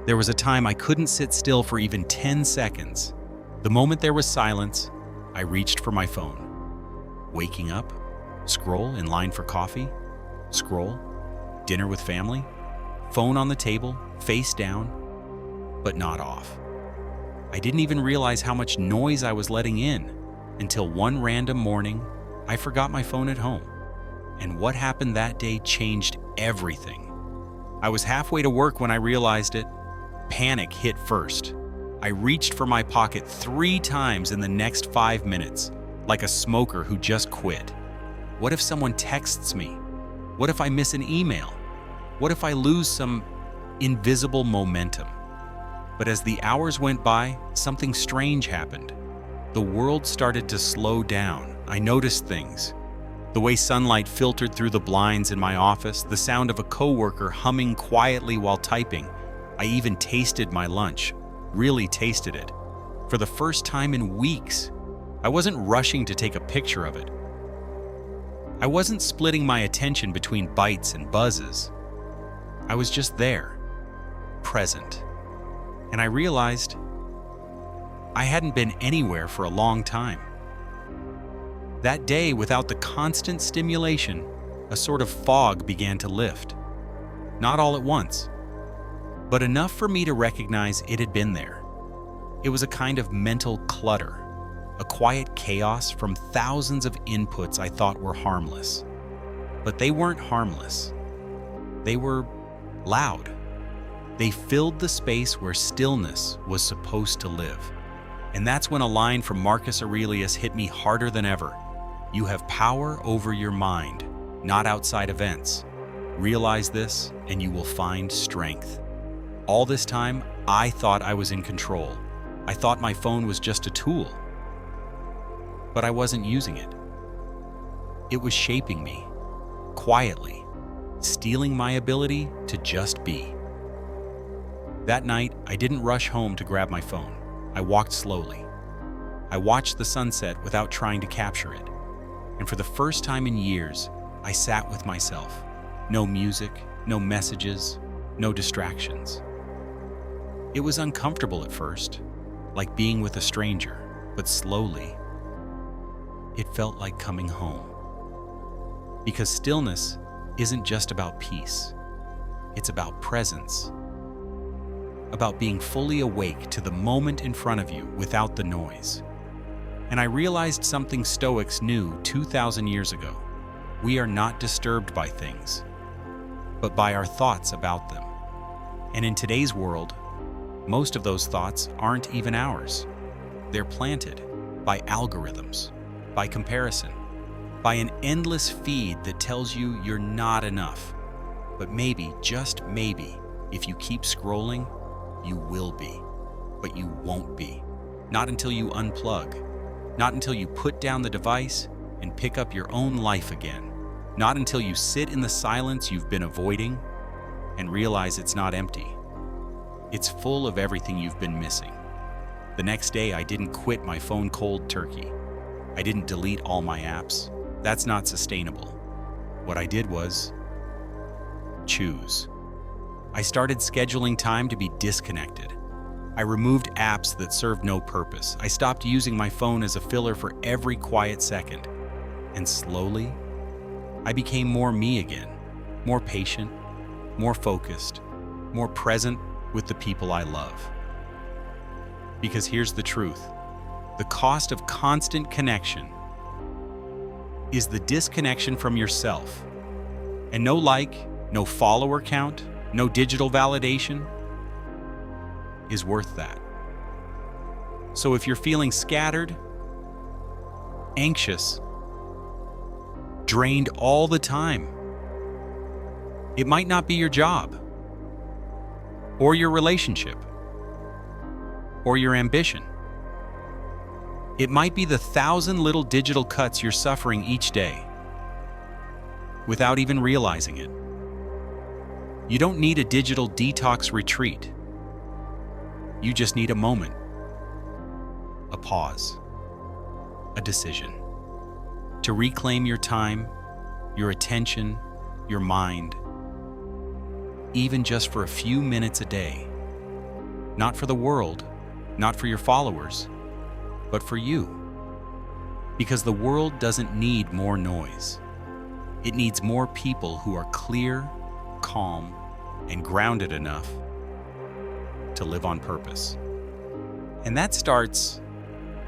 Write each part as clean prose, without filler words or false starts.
There was a time I couldn't sit still for even 10 seconds. The moment there was silence, I reached for my phone. Waking up, scroll in line for coffee, scroll, dinner with family, phone on the table, face down, but not off. I didn't even realize how much noise I was letting in until one random morning, I forgot my phone at home. And what happened that day changed everything. I was halfway to work when I realized it. Panic hit first. I reached for my pocket 3 times in the next 5 minutes, like a smoker who just quit. What if someone texts me? What if I miss an email? What if I lose some invisible momentum? But as the hours went by, something strange happened. The world started to slow down. I noticed things. The way sunlight filtered through the blinds in my office, the sound of a coworker humming quietly while typing. I even tasted my lunch, really tasted it. For the first time in weeks, I wasn't rushing to take a picture of it. I wasn't splitting my attention between bites and buzzes. I was just there, present. And I realized I hadn't been anywhere for a long time. That day, without the constant stimulation, a sort of fog began to lift. Not all at once, but enough for me to recognize it had been there. It was a kind of mental clutter, a quiet chaos from thousands of inputs I thought were harmless. But they weren't harmless. They were loud. They filled the space where stillness was supposed to live. And that's when a line from Marcus Aurelius hit me harder than ever. You have power over your mind, not outside events. Realize this, and you will find strength. All this time, I thought I was in control. I thought my phone was just a tool. But I wasn't using it. It was shaping me, quietly, stealing my ability to just be. That night, I didn't rush home to grab my phone. I walked slowly. I watched the sunset without trying to capture it. And for the first time in years, I sat with myself. No music, no messages, no distractions. It was uncomfortable at first, like being with a stranger, but slowly, it felt like coming home. Because stillness isn't just about peace. It's about presence. About being fully awake to the moment in front of you without the noise. And I realized something Stoics knew 2,000 years ago. We are not disturbed by things, but by our thoughts about them. And in today's world, most of those thoughts aren't even ours. They're planted by algorithms, by comparison, by an endless feed that tells you you're not enough. But maybe, just maybe, if you keep scrolling, you will be. But you won't be. Not until you unplug. Not until you put down the device and pick up your own life again. Not until you sit in the silence you've been avoiding and realize it's not empty. It's full of everything you've been missing. The next day, I didn't quit my phone cold turkey. I didn't delete all my apps. That's not sustainable. What I did was choose. I started scheduling time to be disconnected. I removed apps that served no purpose. I stopped using my phone as a filler for every quiet second. And slowly, I became more me again, more patient, more focused, more present with the people I love. Because here's the truth. The cost of constant connection is the disconnection from yourself. And no like, no follower count, no digital validation is worth that. So if you're feeling scattered, anxious, drained all the time, it might not be your job, or your relationship, or your ambition. It might be the 1,000 little digital cuts you're suffering each day without even realizing it. You don't need a digital detox retreat. You just need a moment, a pause, a decision to reclaim your time, your attention, your mind, even just for a few minutes a day. Not for the world, not for your followers, but for you. Because the world doesn't need more noise. It needs more people who are clear, calm, and grounded enough to live on purpose. And that starts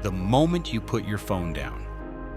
the moment you put your phone down.